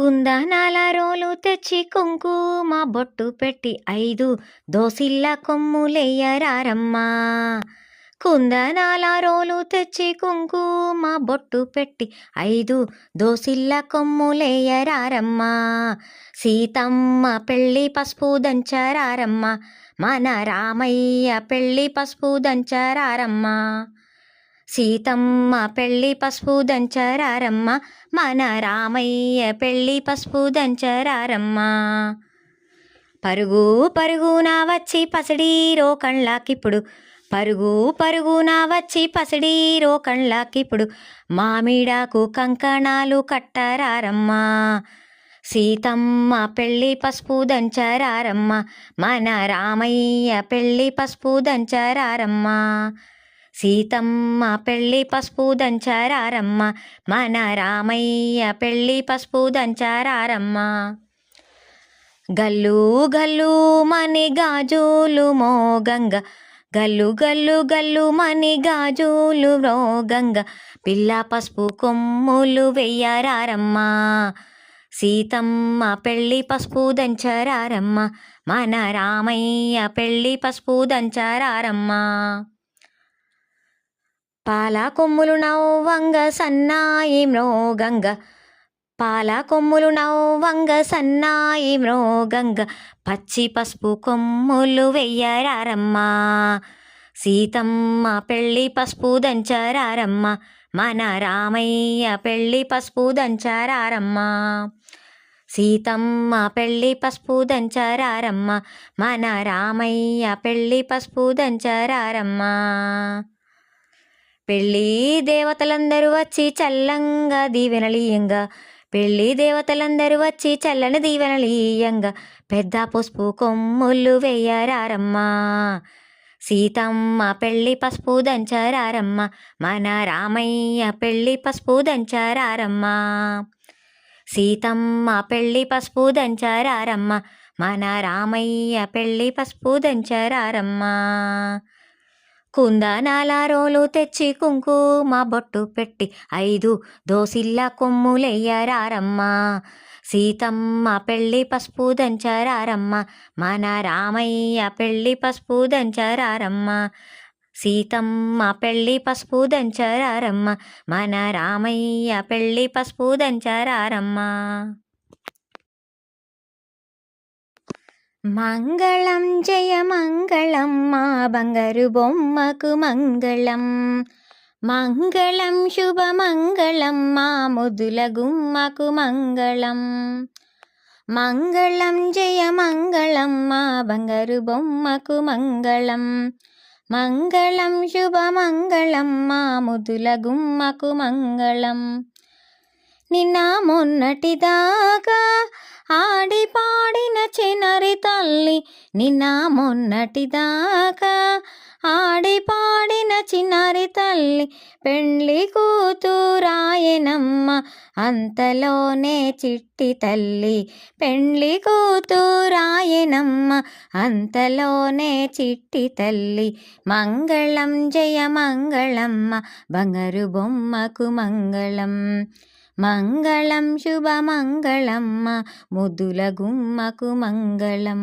కుందనాల రోలు తెచ్చి కుంకుమ బొట్టు పెట్టి 5 దోసిళ్ళ కొమ్ములెయ్యరారమ్మా. కుందనాల రోలు తెచ్చి కుంకుమ బొట్టు పెట్టి 5 దోసిళ్ళ కొమ్ములెయ్యరారమ్మా. సీతమ్మ పెళ్ళి పసుపు దంచరారమ్మా. మన రామయ్య పెళ్ళి పసుపు దంచరారమ్మా. సీతమ్మ పెళ్ళి పసుపు దంచరారమ్మ. మన రామయ్య పెళ్ళి పసుపు దంచరారమ్మ. పరుగు పరుగున వచ్చి పసిడీరో కళ్ళకిప్పుడు, పరుగు పరుగున వచ్చి పసిడీరో కళ్ళకిప్పుడు, మామిడాకు కంకణాలు కట్టరారమ్మ. సీతమ్మ పెళ్ళి పసుపు దంచరారమ్మ. మన రామయ్య పెళ్ళి పసుపు దంచరారమ్మ. సీతమ్మ పెళ్ళి పసుపు దంచరారమ్మ. మన రామయ్య పెళ్ళి పసుపు దంచరారమ్మ. గల్లు గల్లు మని గాజులు మోగంగ, గల్లు గల్లు గల్లు మని గాజులు మోగంగ, పిల్ల పసుపు కొమ్ములు వెయ్యరారమ్మ. సీతమ్మ పెళ్ళి పసుపు దంచరారమ్మ. మన రామయ్య పెళ్ళి పసుపు దంచరారమ్మ. పాల కొమ్ములు నవ్వంగ సన్నాయి మ్రోగంగ, పాల కొమ్ములు నవ్వంగ సన్నాయి మ్రోగంగ, పచ్చి పసుపు కొమ్ములు వెయ్యరారమ్మ. సీతమ్మ పెళ్ళి పసుపు దంచరారమ్మ. మన రామయ్య పెళ్ళి పసుపు దంచరారమ్మ. సీతమ్మ పెళ్ళి పసుపు దంచరారమ్మ. మన రామయ్య పెళ్ళి పసుపు దంచరారమ్మ. పెళ్ళి దేవతలందరూ వచ్చి చల్లంగా దీవెనలీయంగా, పెళ్ళి దేవతలందరూ వచ్చి చల్లని దీవెనలీయంగా, పెద్ద పసుపు కొమ్ములు వెయ్యరారమ్మ. సీతమ్మ పెళ్ళి పసుపు దంచరారమ్మ. మన రామయ్య పెళ్ళి పసుపు దంచరారమ్మ. సీతమ్మ పెళ్ళి పసుపు దంచరారమ్మ. మన రామయ్య పెళ్ళి పసుపు దంచరారమ్మ. కుందనాల రోలు తెచ్చి కుంకుమ బొట్టు పెట్టి 5 దోసిళ్ళ కొమ్ములెయ్యరారమ్మ. సీతమ్మ పెళ్ళి పసుపు దంచరారమ్మ. మన రామయ్య పెళ్ళి పసుపు దంచరారమ్మ. సీతమ్మ పెళ్ళి పసుపు దంచరారమ్మ. మన రామయ్య పెళ్ళి పసుపు దంచరారమ్మ. మంగళం జయ మంగళం మా బంగారు బొమ్మకు మంగళం. మంగళం శుభమంగళం మా ముద్దుల గుమ్మకు మంగళం. మంగళం జయ మంగళం మా బంగారు బొమ్మకు మంగళం. మంగళం శుభమంగళం మా ముద్దుల గుమ్మకు మంగళం. నిన్న మొన్నటిదాకా ఆడి పాడిన చిన్నారి తల్లి, నిన్న మొన్నటిదాకా ఆడి పాడిన చిన్నారి తల్లి, పెండ్లి కూతురాయనమ్మ అంతలోనే చిట్టి తల్లి. పెండ్లి కూతురాయనమ్మ అంతలోనే చిట్టి తల్లి. మంగళం జయ మంగళమ్మ బంగారు బొమ్మకు మంగళం. మంగళం శుభమంగళమ్మ ముద్దుల గుమ్మకు మంగళం.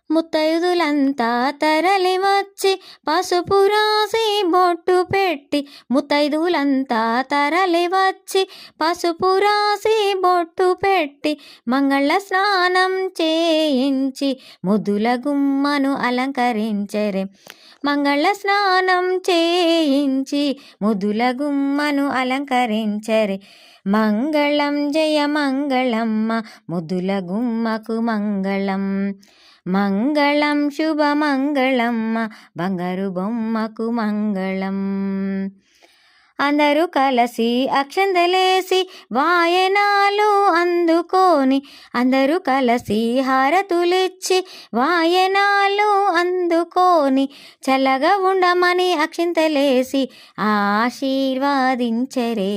ముత్తైదులంతా తరలి వచ్చి పసుపు రాసి బొట్టు పెట్టి, ముత్తైదులంతా తరలి వచ్చి పసుపు రాసి బొట్టు పెట్టి, మంగళ స్నానం చేయించి ముద్దుల గుమ్మను అలంకరించరే. మంగళ స్నానం చేయించి ముద్దుల గుమ్మను అలంకరించరే. మంగళం జయ మంగళమ్మ ముద్దుల గుమ్మకు మంగళం. మంగళం శుభమంగళమ్మ బంగారు బొమ్మకు మంగళం. అందరూ కలిసి అక్షంతలేసి వాయనాలు అందుకొని, అందరూ కలిసి హారతులిచ్చి వాయనాలు అందుకొని, చల్లగా ఉండమని అక్షింతలేసి ఆశీర్వాదించరే.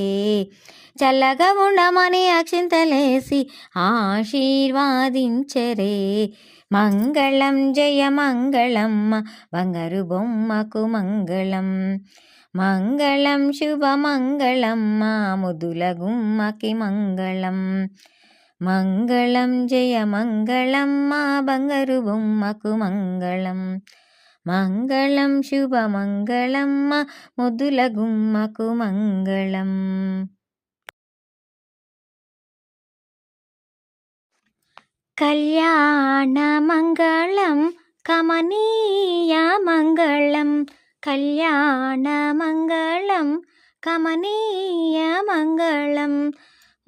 చల్లగా ఉండమని అక్షింతలేసి ఆశీర్వాదించరే. మంగళం జయ మంగళమ్మ బంగారు బొమ్మకు మంగళం. మంగళం శుభమంగళం మా ముదుల గుమ్మకి మంగళం. మంగళం జయ మంగళం మా బంగారు బొమ్మకు మంగళం. మంగళం శుభమంగళం మా ముద్దుల గుమ్మకు మంగళం. కళ్యాణ మంగళం కమనీయ మంగళం. కళ్యాణ మంగళం కమనీయ మంగళం.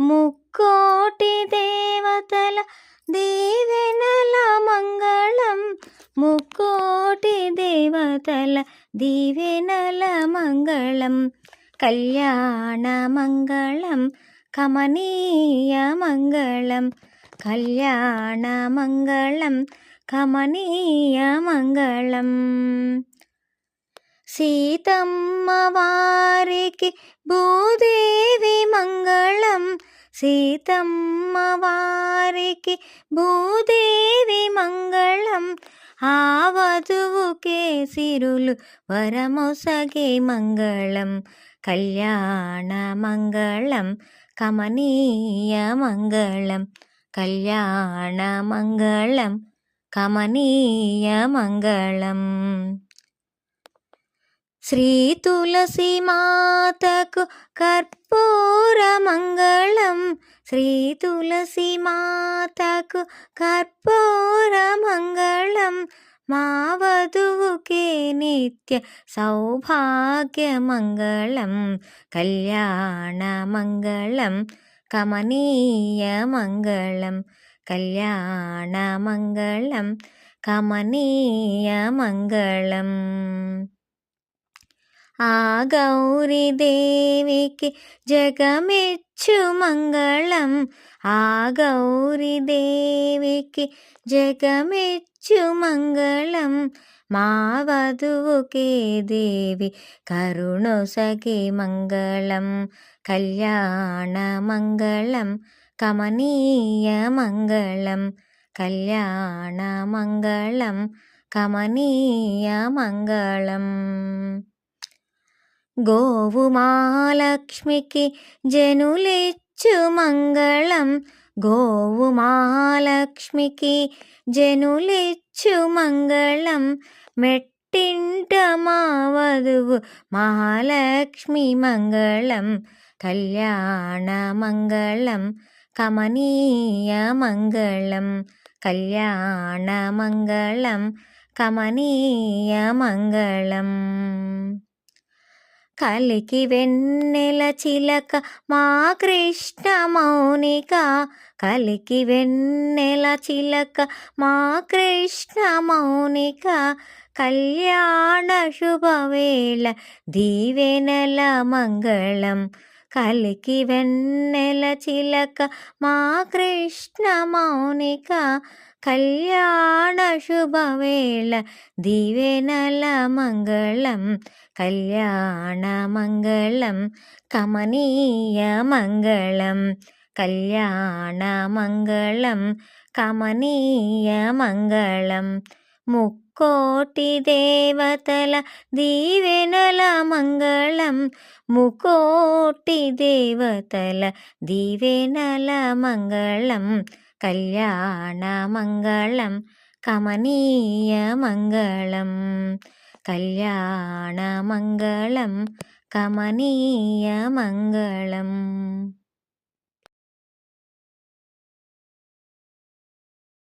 ముక్కోటి దేవతల దీవెనల మంగళం. ముక్కోటి దేవతల దీవెనల మంగళం. కళ్యాణ మంగళం కమనీయ మంగళం. కళ్యాణ మంగళం కమనీయ మంగళం. సీతమ్మ వారికి భూదేవి మంగళం. సీతమ్మ వారికి భూదేవి మంగళం. ఆ వధువుకే సిరులు వరమొసగే మంగళం. కళ్యాణ మంగళం కమనీయ మంగళం. కళ్యాణ మంగళం కమనీయ మంగళం. శ్రీ తులసి మాతకు కర్పూర మంగళం. శ్రీ తులసి మాతకు కర్పూర మంగళం. మా వధువుకే నిత్య సౌభాగ్య మంగళం. కళ్యాణ మంగళం కమనీయ మంగళం. కళ్యాణ మంగళం కమనీయ మంగళం. ఆ గౌరీదేవికి జగమెచ్చు మంగళం. ఆ గౌరీదేవికి జగమెచ్చు మంగళం. మా వధువుకే దేవి కరుణొసగే మంగళం. కళ్యాణ మంగళం కమనీయ మంగళం. కళ్యాణ మంగళం కమనీయ మంగళం. గోవు మహాలక్ష్మికి జనులిచ్చు మంగళం. గోవు మహాలక్ష్మికి జనులిచ్చు మంగళం. మెట్టింట మా వధువు మహాలక్ష్మి మంగళం. కళ్యాణ మంగళం కమనీయ మంగళం. కళ్యాణ మంగళం కమనీయ మంగళం. కలికి వెన్నెల చిలక మా కృష్ణ మౌనిక. కలికి వెన్నెల చిలక మా కృష్ణ మౌనిక. కళ్యాణ శుభవేళ దీవెనల మంగళం. కలికి వెన్నెల చిలక మా కృష్ణ మౌనిక. కళ్యాణ శుభవేళ దీవెనల మంగళం. కళ్యాణ మంగళం కమనీయ మంగళం. కళ్యాణ మంగళం కమనీయ మంగళం. ముక్కోటి దేవతల దీవెనల మంగళం. ముక్కోటి దేవతల దీవెనల మంగళం. కళ్యాణ మంగళం కమనీయ మంగళం. కళ్యాణ మంగళం కమనీయ మంగళం.